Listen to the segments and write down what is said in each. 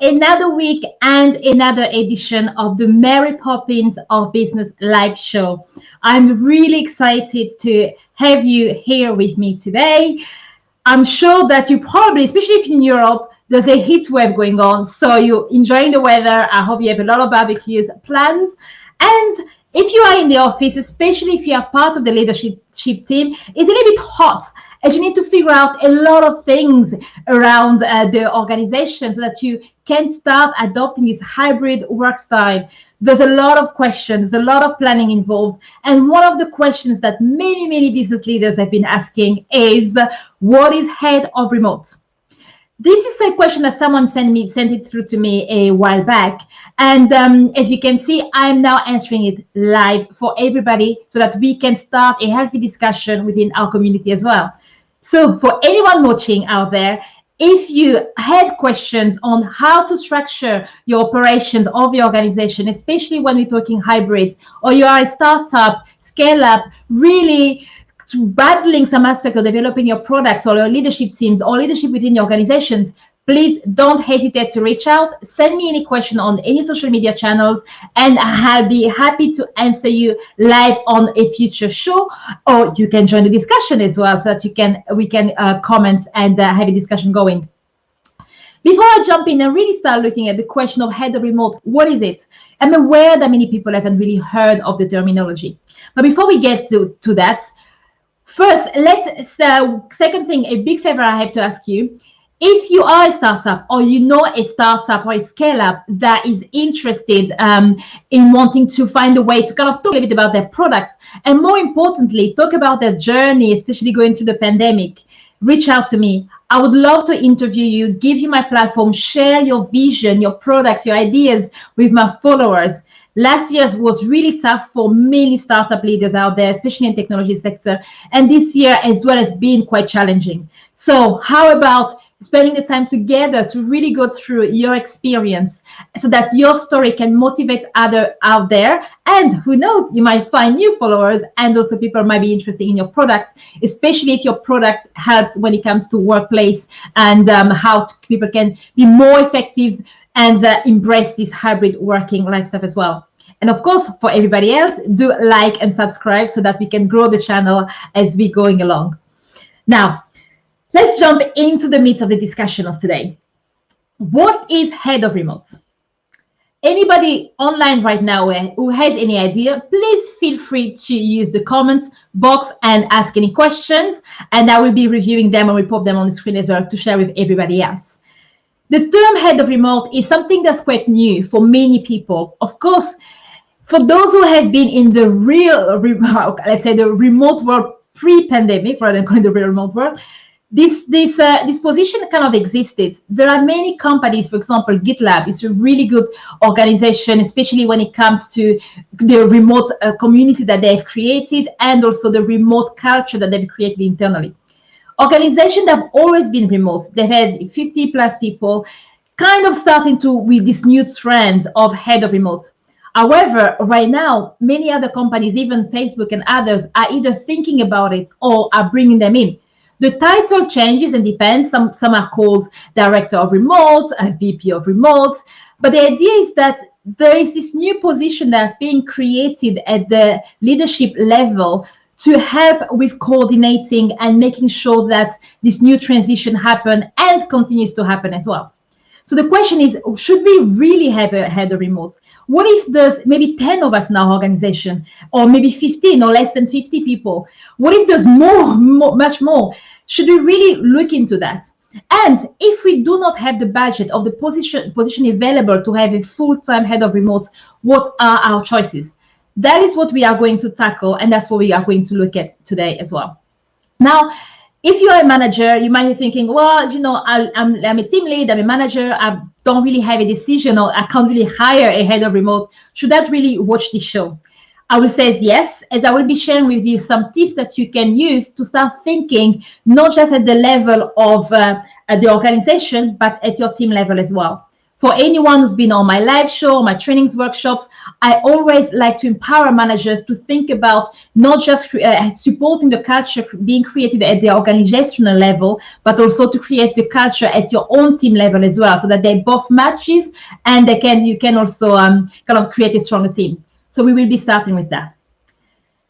another week and another edition of the Mary Poppins of Business live show. I'm really excited to have you here with me today. I'm sure that you probably, especially if in Europe, there's a heat wave going on, so you're enjoying the weather. I hope you have a lot of barbecues plans. And if you are in the office, especially if you are part of the leadership team, it's a little bit hot as you need to figure out a lot of things around the organization so that you can start adopting this hybrid work style. There's a lot of questions, there's a lot of planning involved. And one of the questions that many business leaders have been asking is, what is head of remote? This is a question that someone sent it through to me a while back. And as you can see, I'm now answering it live for everybody so that we can start a healthy discussion within our community as well. So for anyone watching out there, if you have questions on how to structure your operations of your organization, especially when we're talking hybrids, or you are a startup, scale up, really battling some aspect of developing your products or your leadership teams or leadership within your organizations, please don't hesitate to reach out. Send me any question on any social media channels, and I'll be happy to answer you live on a future show. Or you can join the discussion as well, so that we can comment and have a discussion going. Before I jump in and really start looking at the question of head of remote, what is it? I'm aware that many people haven't really heard of the terminology. But before we get to that, first, second thing, a big favor I have to ask you. If you are a startup or you know a startup or a scale-up that is interested in wanting to find a way to kind of talk a little bit about their products, and more importantly, talk about their journey, especially going through the pandemic, reach out to me. I would love to interview you, give you my platform, share your vision, your products, your ideas with my followers. Last year was really tough for many startup leaders out there, especially in the technology sector. And this year as well has been quite challenging. So how about spending the time together to really go through your experience so that your story can motivate others out there? And who knows, you might find new followers, and also people might be interested in your product, especially if your product helps when it comes to workplace and how people can be more effective and embrace this hybrid working lifestyle as well. And of course, for everybody else, do like and subscribe so that we can grow the channel as we're going along. Now, let's jump into the meat of the discussion of today. What is head of remote? Anybody online right now who has any idea, please feel free to use the comments box and ask any questions, and I will be reviewing them and will pop them on the screen as well to share with everybody else. The term head of remote is something that's quite new for many people. Of course, for those who have been in the let's say the remote world pre-pandemic, rather than calling the real remote world, this position kind of existed. There are many companies, for example, GitLab is a really good organization, especially when it comes to the remote community that they've created and also the remote culture that they've created internally. Organizations that have always been remote, they've had 50 plus people, kind of starting with this new trend of head of remote. However, right now, many other companies, even Facebook and others, are either thinking about it or are bringing them in. The title changes and depends. Some are called Director of Remote, a VP of Remote. But the idea is that there is this new position that's being created at the leadership level to help with coordinating and making sure that this new transition happen and continues to happen as well. So the question is, should we really have a head of remote? What if there's maybe 10 of us in our organization, or maybe 15 or less than 50 people? What if there's much more? Should we really look into that? And if we do not have the budget of the position available to have a full-time head of remote, what are our choices? That is what we are going to tackle, and that's what we are going to look at today as well. Now, if you are a manager, you might be thinking, well, you know, I'm a team lead, I'm a manager, I don't really have a decision, or I can't really hire a head of remote. Should I really watch this show? I will say yes, as I will be sharing with you some tips that you can use to start thinking, not just at the level of the organization, but at your team level as well. For anyone who's been on my live show, my trainings, workshops, I always like to empower managers to think about not just supporting the culture being created at the organizational level, but also to create the culture at your own team level as well, so that they both matches and you can also kind of create a stronger team. So we will be starting with that.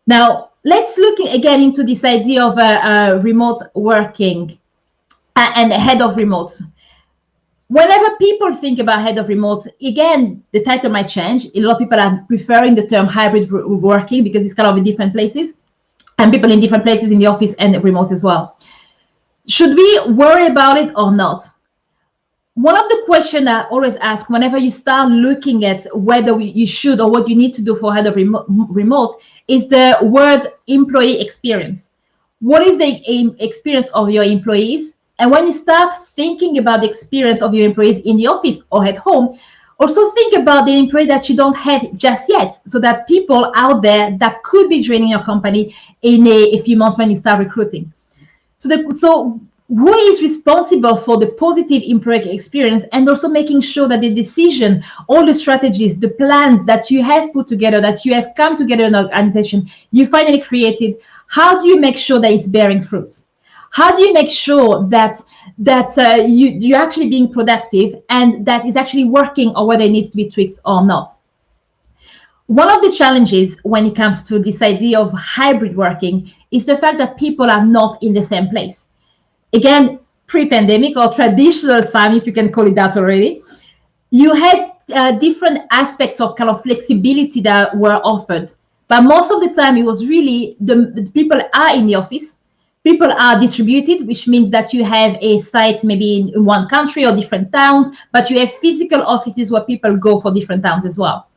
Now, let's look again into this idea of remote working and head of remote. Whenever people think about head of remote, again, the title might change. A lot of people are preferring the term hybrid working because it's kind of in different places, and people in different places in the office and remote as well. Should we worry about it or not? One of the questions I always ask whenever you start looking at whether you should or what you need to do for head of remote is the word employee experience. What is the experience of your employees? And when you start thinking about the experience of your employees in the office or at home, also think about the employee that you don't have just yet, so that people out there that could be joining your company in a few months when you start recruiting. So who is responsible for the positive employee experience, and also making sure that the decision, all the strategies, the plans that you have put together, that you have come together in an organization, you finally created, how do you make sure that it's bearing fruits? How do you make sure that you're actually being productive and that is actually working, or whether it needs to be tweaked or not? One of the challenges when it comes to this idea of hybrid working is the fact that people are not in the same place. Again, pre-pandemic or traditional time, if you can call it that already, you had different aspects of kind of flexibility that were offered. But most of the time, it was really the people are in the office. People are distributed, which means that you have a site maybe in one country or different towns, but you have physical offices where people go for different towns as well.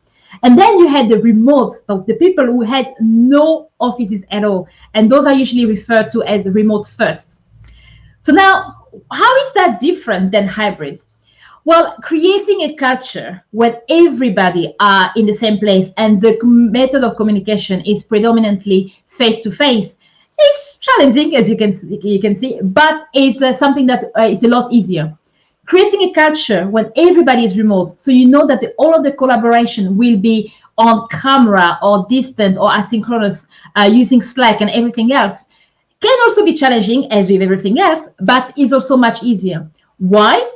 And then you had the remote, so the people who had no offices at all. And those are usually referred to as remote first. So now, how is that different than hybrid? Well, creating a culture where everybody are in the same place and the method of communication is predominantly face-to-face, it's challenging, as you can see, but it's something that is a lot easier. Creating a culture when everybody is remote, so you know that all of the collaboration will be on camera or distance or asynchronous using Slack and everything else, can also be challenging, as with everything else, but is also much easier. Why?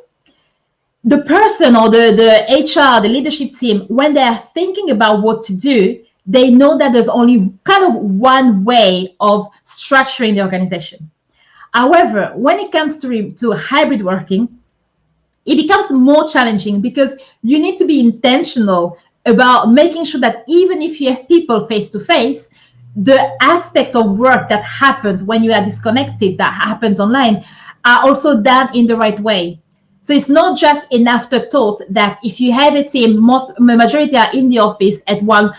The person or the HR, the leadership team, when they are thinking about what to do, they know that there's only kind of one way of structuring the organization. However, when it comes to hybrid working, it becomes more challenging because you need to be intentional about making sure that even if you have people face-to-face, the aspects of work that happens when you are disconnected, that happens online, are also done in the right way. So it's not just an afterthought that if you have a team, the majority are in the office at one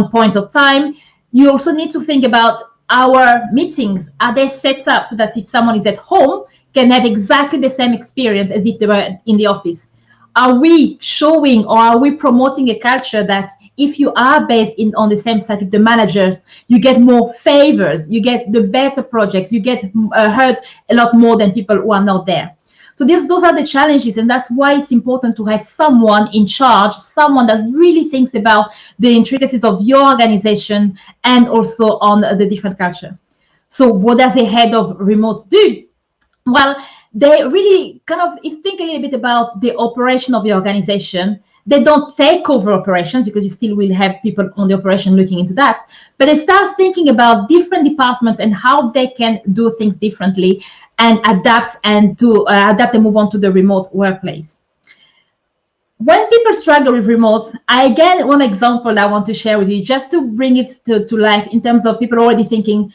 point of time. You also need to think about our meetings. Are they set up so that if someone is at home, can have exactly the same experience as if they were in the office? Are we showing or are we promoting a culture that if you are based on the same side with the managers, you get more favors, you get the better projects, you get heard a lot more than people who are not there? So those are the challenges, and that's why it's important to have someone in charge, someone that really thinks about the intricacies of your organization and also on the different culture. So what does a head of remote do? Well, they really kind of think a little bit about the operation of the organization. They don't take over operations because you still will have people on the operation looking into that, but they start thinking about different departments and how they can do things differently and adapt and move on to the remote workplace. When people struggle with remote, one example I want to share with you just to bring it to life in terms of people already thinking,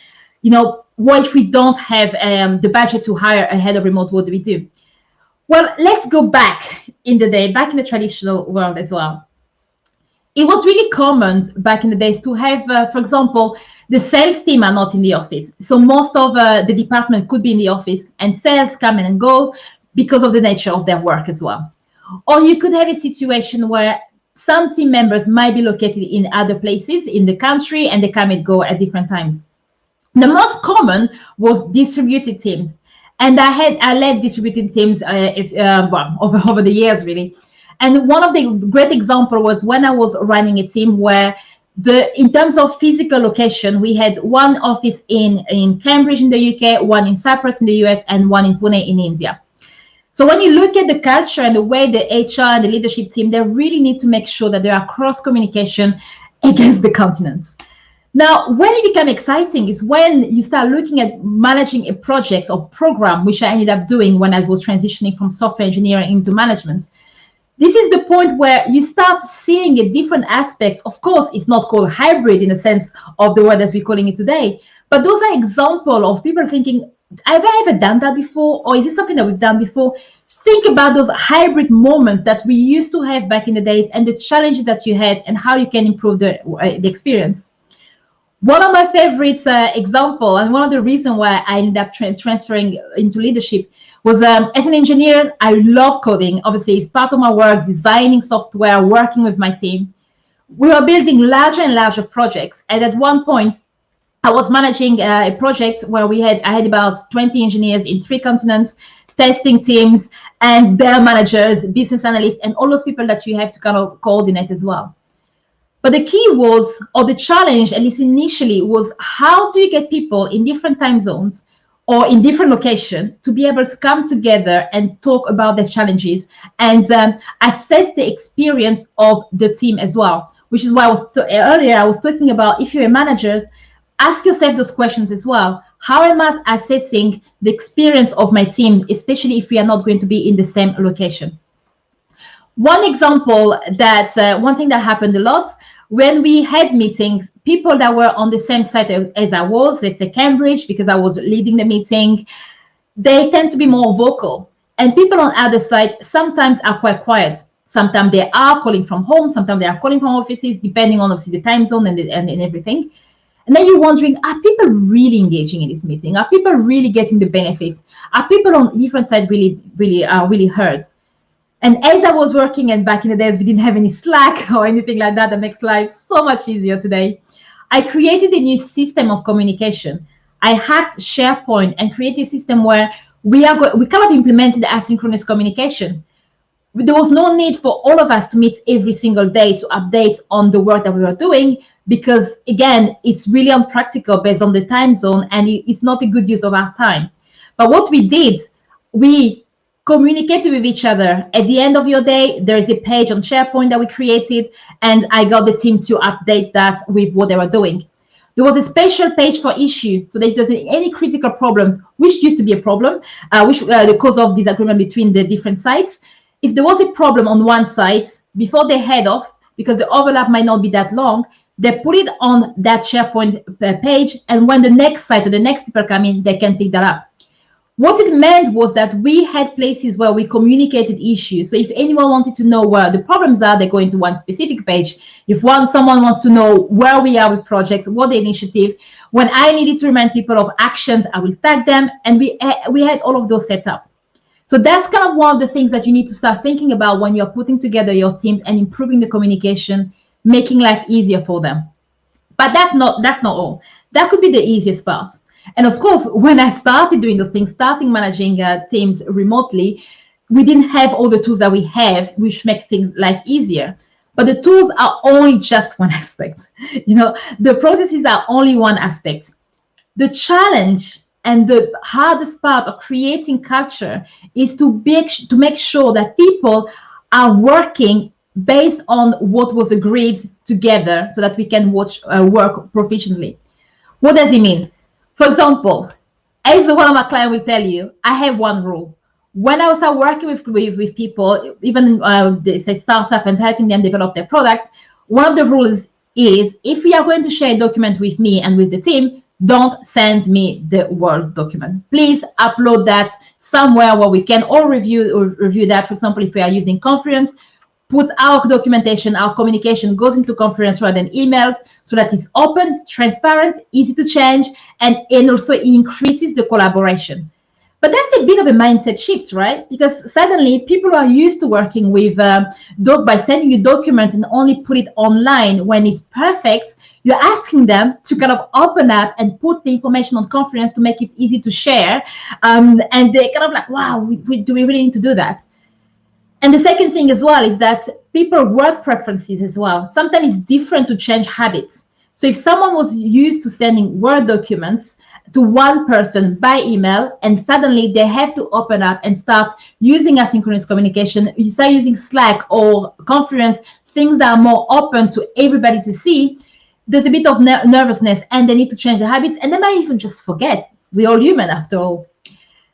what if we don't have the budget to hire a head of remote, what do we do? Well, let's go back in the day, back in the traditional world as well. It was really common back in the days to have, for example, the sales team are not in the office. So most of the department could be in the office and sales come in and go because of the nature of their work as well. Or you could have a situation where some team members might be located in other places in the country and they come and go at different times. The most common was distributed teams. And I led distributed teams over the years, really. And one of the great example was when I was running a team where in terms of physical location, we had one office in Cambridge in the UK, one in Cyprus in the US, and one in Pune in India. So when you look at the culture and the way the HR and the leadership team, they really need to make sure that there are cross communication against the continents. Now, when it becomes exciting is when you start looking at managing a project or program, which I ended up doing when I was transitioning from software engineering into management. This is the point where you start seeing a different aspect. Of course, it's not called hybrid in the sense of the word as we're calling it today, but those are examples of people thinking, have I ever done that before? Or is this something that we've done before? Think about those hybrid moments that we used to have back in the days and the challenges that you had and how you can improve the experience. One of my favorite example, and one of the reasons why I ended up transferring into leadership was as an engineer, I love coding. Obviously, it's part of my work, designing software, working with my team. We were building larger and larger projects. And at one point, I was managing a project where I had about 20 engineers in 3 continents, testing teams, and their managers, business analysts, and all those people that you have to kind of coordinate as well. But the key was, or the challenge, at least initially, was how do you get people in different time zones or in different locations to be able to come together and talk about their challenges and assess the experience of the team as well, which is why earlier I was talking about if you're a manager, ask yourself those questions as well. How am I assessing the experience of my team, especially if we are not going to be in the same location? One example one thing that happened a lot, when we had meetings, people that were on the same site as I was, let's say Cambridge, because I was leading the meeting, they tend to be more vocal. And people on other side sometimes are quite quiet. Sometimes they are calling from home, sometimes they are calling from offices, depending on obviously the time zone and everything. And then you're wondering, are people really engaging in this meeting? Are people really getting the benefits? Are people on different sides really heard? And as I was working, and back in the days, we didn't have any Slack or anything like that makes life so much easier today, I created a new system of communication. I hacked SharePoint and created a system where we kind of implemented asynchronous communication. There was no need for all of us to meet every single day to update on the work that we were doing, because again, it's really unpractical based on the time zone, and it's not a good use of our time. But what we did, we communicated with each other. At the end of your day, there is a page on SharePoint that we created, and I got the team to update that with what they were doing. There was a special page for issue, so there's any critical problems, which used to be a problem, the cause of disagreement between the different sites. If there was a problem on one site, before they head off, because the overlap might not be that long, they put it on that SharePoint page, and when the next site or the next people come in, they can pick that up. What it meant was that we had places where we communicated issues. So if anyone wanted to know where the problems are, they go into one specific page. If someone wants to know where we are with projects, what the initiative, when I needed to remind people of actions, I will tag them, and we had all of those set up. So that's kind of one of the things that you need to start thinking about when you're putting together your team and improving the communication, making life easier for them. But that's not all. That could be the easiest part. And of course, when I started doing those things, starting managing teams remotely, we didn't have all the tools that we have, which make life easier. But the tools are only just one aspect. The processes are only one aspect. The challenge and the hardest part of creating culture is to make sure that people are working based on what was agreed together so that we can work proficiently. What does it mean? For example, as one of my clients will tell you, I have one rule. When I start working with people, even they say startup and helping them develop their product, one of the rules is if you are going to share a document with me and with the team, don't send me the Word document. Please upload that somewhere where we can all review that. For example, if we are using Confluence, put our documentation, our communication goes into Confluence rather than emails, so that it's open, transparent, easy to change, and also increases the collaboration. But that's a bit of a mindset shift, right? Because suddenly people are used to working with by sending you documents and only put it online when it's perfect. You're asking them to kind of open up and put the information on Confluence to make it easy to share. And they're kind of like, wow, do we really need to do that? And the second thing as well is that people work preferences as well. Sometimes it's different to change habits. So if someone was used to sending Word documents to one person by email, and suddenly they have to open up and start using asynchronous communication, you start using Slack or Conference, things that are more open to everybody to see, there's a bit of nervousness and they need to change the habits, and they might even just forget. We're all human after all.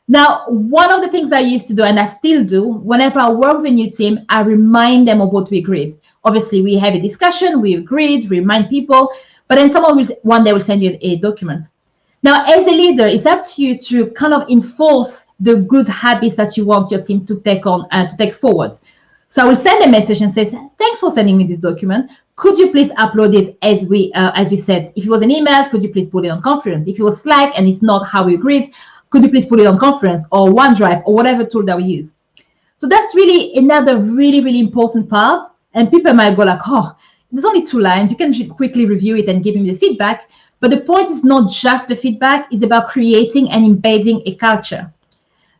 Now, one of the things I used to do, and I still do, whenever I work with a new team, I remind them of what we agreed. Obviously, we have a discussion, we agreed, we remind people, but then someone will, one day will send you a document. Now, as a leader, it's up to you to kind of enforce the good habits that you want your team to take on and to take forward. So I will send a message and say, thanks for sending me this document. Could you please upload it as we said? If it was an email, could you please put it on Conference? If it was Slack and it's not how we agreed, could you please put it on Conference or OneDrive or whatever tool that we use? So that's really another really, really important part. And people might go like, oh, there's only 2 lines. You can quickly review it and give me the feedback. But the point is not just the feedback, it's about creating and embedding a culture.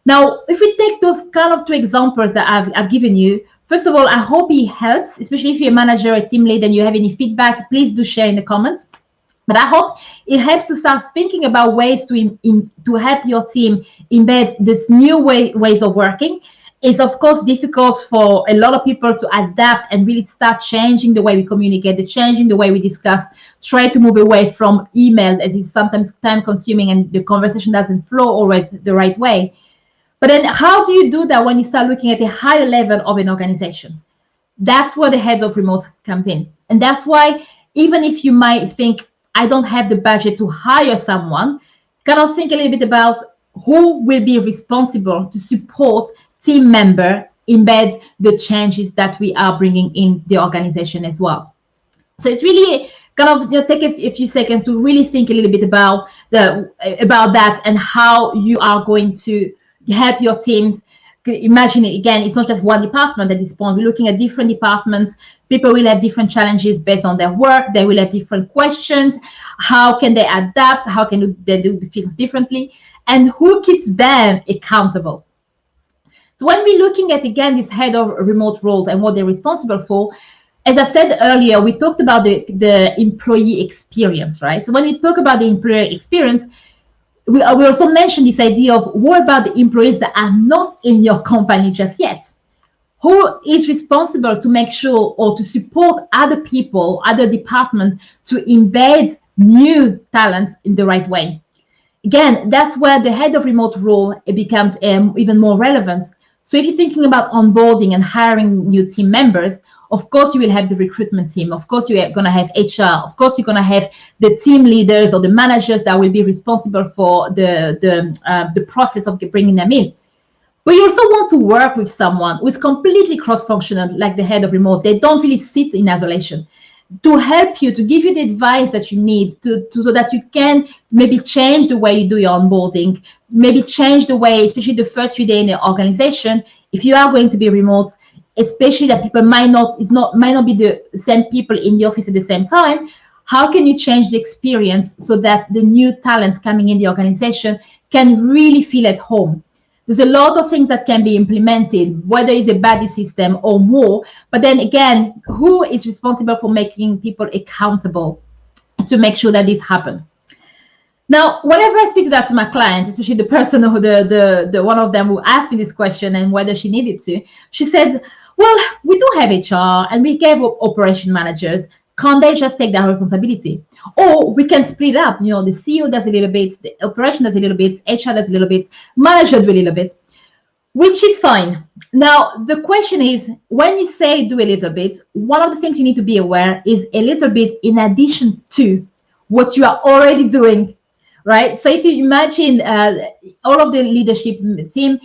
Now, if we take those kind of 2 examples that I've given you, first of all, I hope it helps, especially if you're a manager or a team lead and you have any feedback, please do share in the comments. But I hope it helps to start thinking about ways to help your team embed this new ways of working. It's of course difficult for a lot of people to adapt and really start changing the way we communicate, changing the way we discuss, try to move away from emails, as it's sometimes time consuming and the conversation doesn't flow always the right way. But then how do you do that when you start looking at a higher level of an organization? That's where the head of remote comes in. And that's why even if you might think, I don't have the budget to hire someone, kind of think a little bit about who will be responsible to support team member embed the changes that we are bringing in the organization as well. So it's really kind of take a few seconds to really think a little bit about that and how you are going to help your teams. Imagine it again, it's not just one department at this point. We're looking at different departments. People will have different challenges based on their work. They will have different questions. How can they adapt? How can they do the things differently? And who keeps them accountable? So when we're looking at, again, this head of remote roles and what they're responsible for, as I said earlier, we talked about the employee experience, right? So when we talk about the employee experience, we also mentioned this idea of what about the employees that are not in your company just yet? Who is responsible to make sure or to support other people, other departments to embed new talents in the right way? Again, that's where the head of remote role it becomes even more relevant. So if you're thinking about onboarding and hiring new team members, of course you will have the recruitment team. Of course you're going to have HR. Of course you're going to have the team leaders or the managers that will be responsible for the process of bringing them in. But you also want to work with someone who is completely cross-functional, like the head of remote. They don't really sit in isolation, to help you, to give you the advice that you need so that you can maybe change the way you do your onboarding, maybe change the way, especially the first few days in the organization, if you are going to be remote, especially that people might not be the same people in the office at the same time. How can you change the experience so that the new talents coming in the organization can really feel at home? There's a lot of things that can be implemented, whether it's a buddy system or more. But then again, who is responsible for making people accountable to make sure that this happens? Now, whenever I speak to my clients, especially the person who the one of them who asked me this question and whether she needed to, she said, well, we do have HR and we gave operation managers. Can't they just take that responsibility? Or we can split up, the CEO does a little bit, the operation does a little bit, HR does a little bit, manager do a little bit, which is fine. Now, the question is, when you say do a little bit, one of the things you need to be aware is a little bit in addition to what you are already doing, right? So if you imagine all of the leadership team,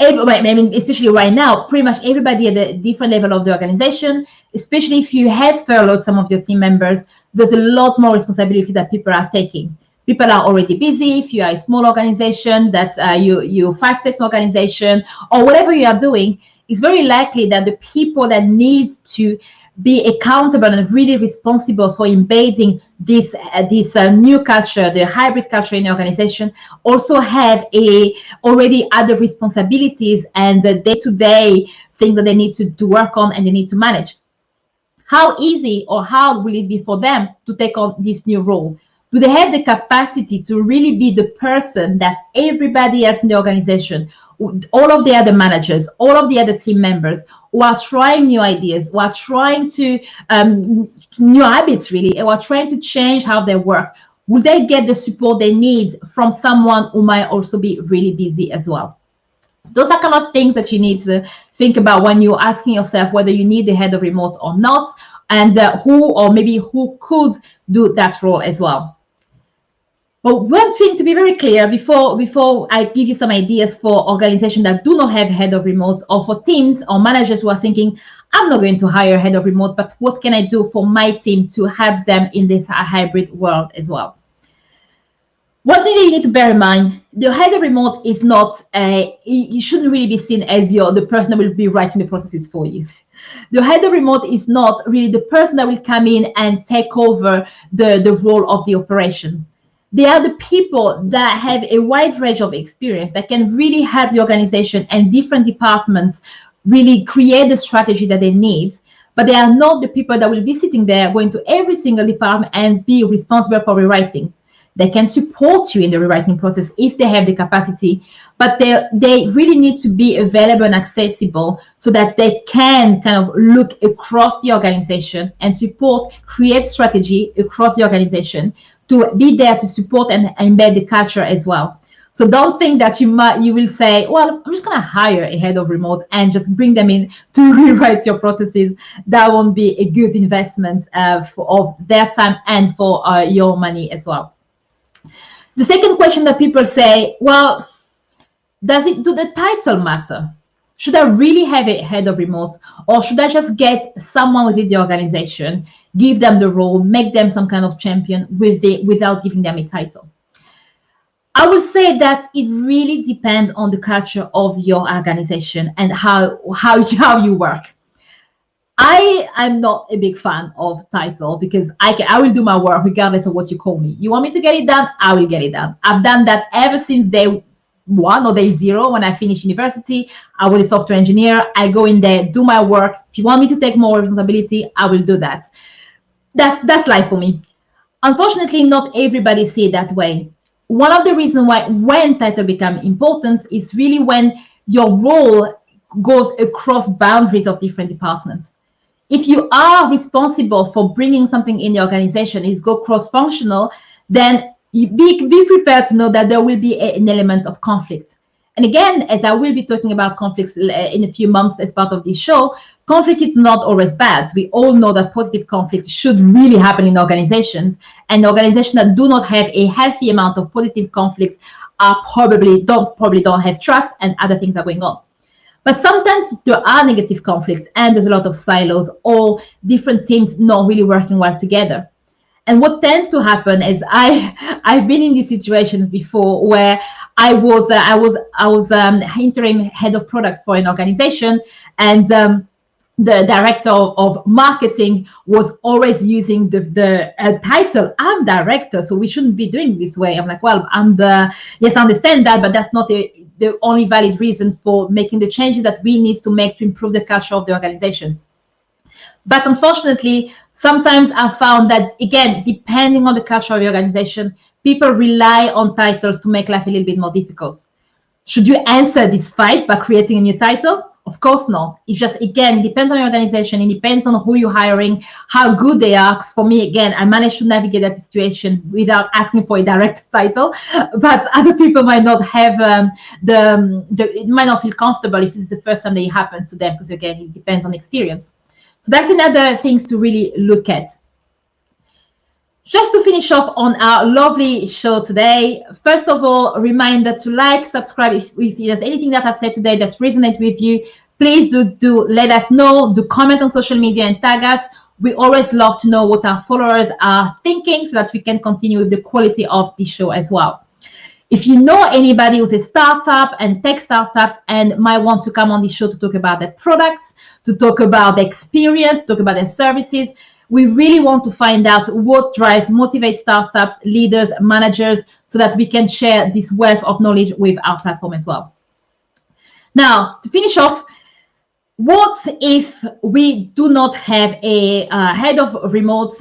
especially right now, pretty much everybody at a different level of the organization, especially if you have furloughed some of your team members, there's a lot more responsibility that people are taking. People are already busy. If you are a small organization, that's you fast-paced organization, or whatever you are doing, it's very likely that the people that need to be accountable and really responsible for embedding this new culture, the hybrid culture in the organization, also have already other responsibilities and the day-to-day things that they need to work on and they need to manage. How easy or hard will it be for them to take on this new role? Do they have the capacity to really be the person that everybody else in the organization, all of the other managers, all of the other team members who are trying new ideas, who are trying to new habits really, who are trying to change how they work, will they get the support they need from someone who might also be really busy as well? Those are kind of things that you need to think about when you're asking yourself whether you need the head of remote or not, and who could do that role as well. But one thing to be very clear before I give you some ideas for organizations that do not have head of remote, or for teams or managers who are thinking, I'm not going to hire a head of remote, but what can I do for my team to help them in this hybrid world as well? One thing that you need to bear in mind, the head of remote is not you shouldn't really be seen as the person that will be writing the processes for you. The head of remote is not really the person that will come in and take over the role of the operations. They are the people that have a wide range of experience that can really help the organization and different departments really create the strategy that they need. But they are not the people that will be sitting there going to every single department and be responsible for rewriting. They can support you in the rewriting process if they have the capacity, but they really need to be available and accessible so that they can kind of look across the organization and create strategy across the organization to be there to support and embed the culture as well. So don't think that you will say, well, I'm just going to hire a head of remote and just bring them in to rewrite your processes. That won't be a good investment of their time and for your money as well. The second question that people say, well, do the title matter? Should I really have a head of remote, or should I just get someone within the organization, give them the role, make them some kind of champion without giving them a title? I will say that it really depends on the culture of your organization and how you work. I am not a big fan of title because I will do my work regardless of what you call me. You want me to get it done? I will get it done. I've done that ever since day one or day zero when I finished university. I was a software engineer. I go in there, do my work. If you want me to take more responsibility, I will do that. That's life for me. Unfortunately, not everybody see it that way. One of the reasons why when title become important is really when your role goes across boundaries of different departments. If you are responsible for bringing something in the organization, is go cross-functional, then you be prepared to know that there will be an element of conflict. And again, as I will be talking about conflicts in a few months as part of this show, conflict is not always bad. We all know that positive conflict should really happen in organizations, and organizations that do not have a healthy amount of positive conflicts probably don't have trust, and other things are going on. But sometimes there are negative conflicts and there's a lot of silos or different teams not really working well together. And what tends to happen is I've been in these situations before where I was interim head of product for an organization, and the director of marketing was always using the title, I'm director, so we shouldn't be doing this way. I'm like, well, yes, I understand that, but that's not the only valid reason for making the changes that we need to make to improve the culture of the organization. But unfortunately, sometimes I found that, again, depending on the culture of the organization, people rely on titles to make life a little bit more difficult. Should you answer this fight by creating a new title? Of course not. It just, again, depends on your organization. It depends on who you're hiring, how good they are. Because for me, again, I managed to navigate that situation without asking for a direct title. But other people might not have it might not feel comfortable if it's the first time that it happens to them. Because again, it depends on experience. So that's another things to really look at. Just to finish off on our lovely show today, first of all, a reminder to like, subscribe if there's anything that I've said today that resonates with you. Please do let us know, do comment on social media and tag us. We always love to know what our followers are thinking so that we can continue with the quality of the show as well. If you know anybody who's a startup and tech startups and might want to come on the show to talk about their products, to talk about the experience, to talk about their services, we really want to find out what drives, motivates startups, leaders, managers, so that we can share this wealth of knowledge with our platform as well. Now, to finish off, what if we do not have a head of remote?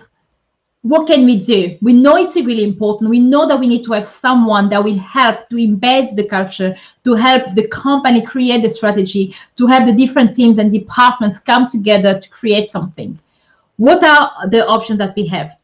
What can we do? We know it's really important. We know that we need to have someone that will help to embed the culture, to help the company create the strategy, to have the different teams and departments come together to create something. What are the options that we have?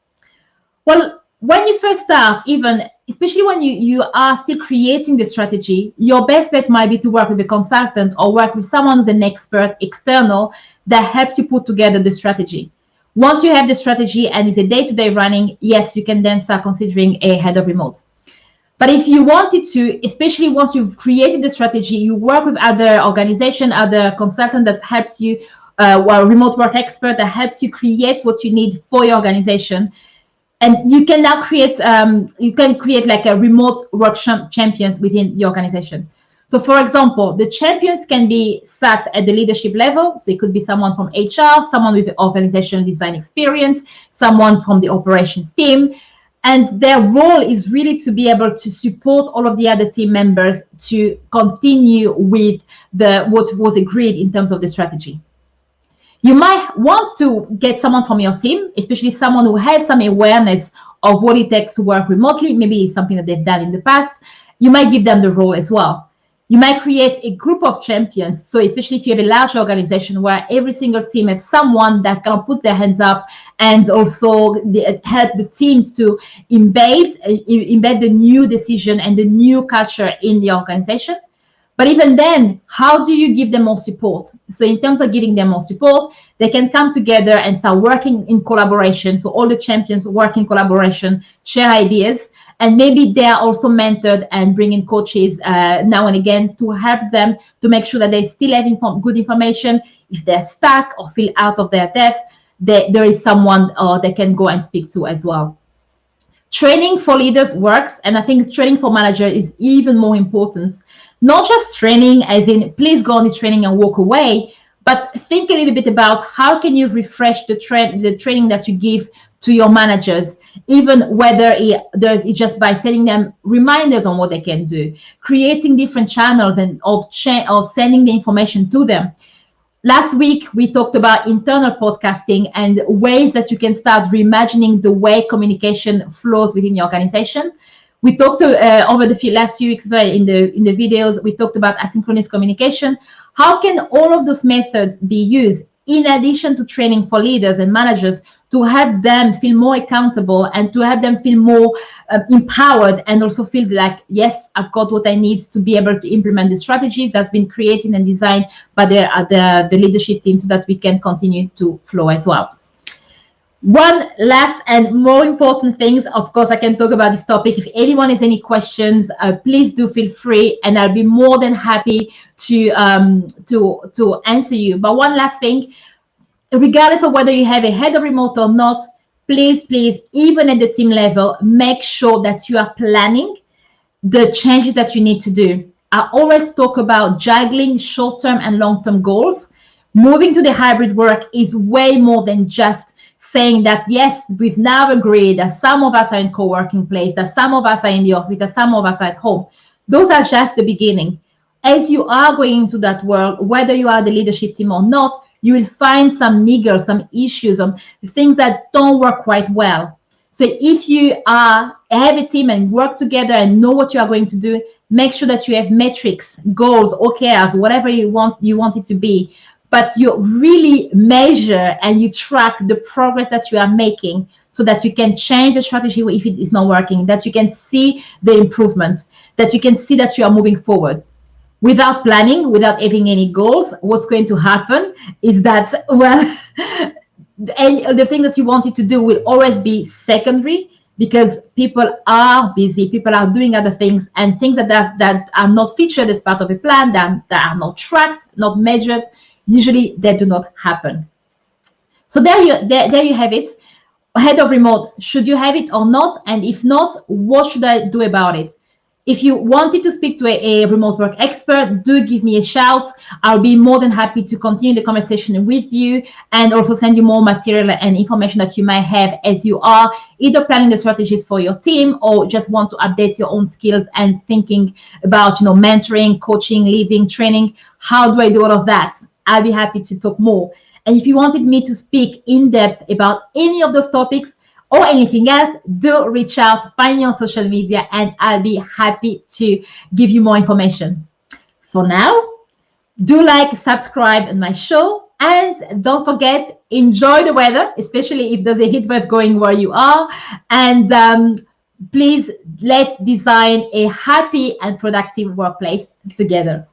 Well, when you first start, even especially when you are still creating the strategy, your best bet might be to work with a consultant or work with someone who's an expert external that helps you put together the strategy. Once you have the strategy and it's a day-to-day running, yes, you can then start considering a head of remote. But if you wanted to, especially once you've created the strategy, you work with other organizations, other consultant that helps you, or remote work expert that helps you create what you need for your organization. And you can now create, like a remote work champions within your organization. So for example, the champions can be sat at the leadership level. So it could be someone from HR, someone with organizational design experience, someone from the operations team. And their role is really to be able to support all of the other team members to continue with what was agreed in terms of the strategy. You might want to get someone from your team, especially someone who has some awareness of what it takes to work remotely. Maybe it's something that they've done in the past. You might give them the role as well. You might create a group of champions. So especially if you have a large organization where every single team has someone that can put their hands up and also help the teams to embed the new decision and the new culture in the organization. But even then, how do you give them more support? So in terms of giving them more support, they can come together and start working in collaboration. So all the champions work in collaboration, share ideas, and maybe they are also mentored and bring in coaches now and again to help them to make sure that they still have good information. If they're stuck or feel out of their depth, there is someone they can go and speak to as well. Training for leaders works, and I think training for managers is even more important. Not just training as in, please go on this training and walk away, but think a little bit about how can you refresh the training that you give to your managers, even whether it's just by sending them reminders on what they can do, creating different channels and of sending the information to them. Last week, we talked about internal podcasting and ways that you can start reimagining the way communication flows within your organization. We talked over the last few weeks in the videos, we talked about asynchronous communication. How can all of those methods be used in addition to training for leaders and managers to help them feel more accountable and to have them feel more empowered and also feel like, yes, I've got what I need to be able to implement the strategy that's been created and designed by the leadership team so that we can continue to flow as well. One last and more important things, of course, I can talk about this topic. If anyone has any questions, please do feel free, and I'll be more than happy to answer you. But one last thing, regardless of whether you have a head of remote or not, please, even at the team level, make sure that you are planning the changes that you need to do. I always talk about juggling short-term and long-term goals. Moving to the hybrid work is way more than just saying that, yes, we've now agreed that some of us are in co-working place, that some of us are in the office, that some of us are at home. Those are just the beginning. As you are going into that world, whether you are the leadership team or not, you will find some niggles, some issues, things that don't work quite well. So if you have a team and work together and know what you are going to do, make sure that you have metrics, goals, OKRs, whatever you want it to be. But you really measure and you track the progress that you are making so that you can change the strategy if it is not working, that you can see the improvements, that you can see that you are moving forward. Without planning, without having any goals, what's going to happen is that, well, and the thing that you wanted to do will always be secondary because people are busy, people are doing other things, and things that are not featured as part of a plan, that are not tracked, not measured, usually they do not happen. So there you have it. Head of remote, should you have it or not? And if not, what should I do about it? If you wanted to speak to a remote work expert, do give me a shout. I'll be more than happy to continue the conversation with you and also send you more material and information that you might have as you are either planning the strategies for your team or just want to update your own skills and thinking about, mentoring, coaching, leading, training. How do I do all of that? I'll be happy to talk more. And if you wanted me to speak in depth about any of those topics, or anything else, do reach out, find me on social media, and I'll be happy to give you more information. For now, do subscribe on my show, and don't forget, enjoy the weather, especially if there's a heat wave going where you are. And please, let's design a happy and productive workplace together.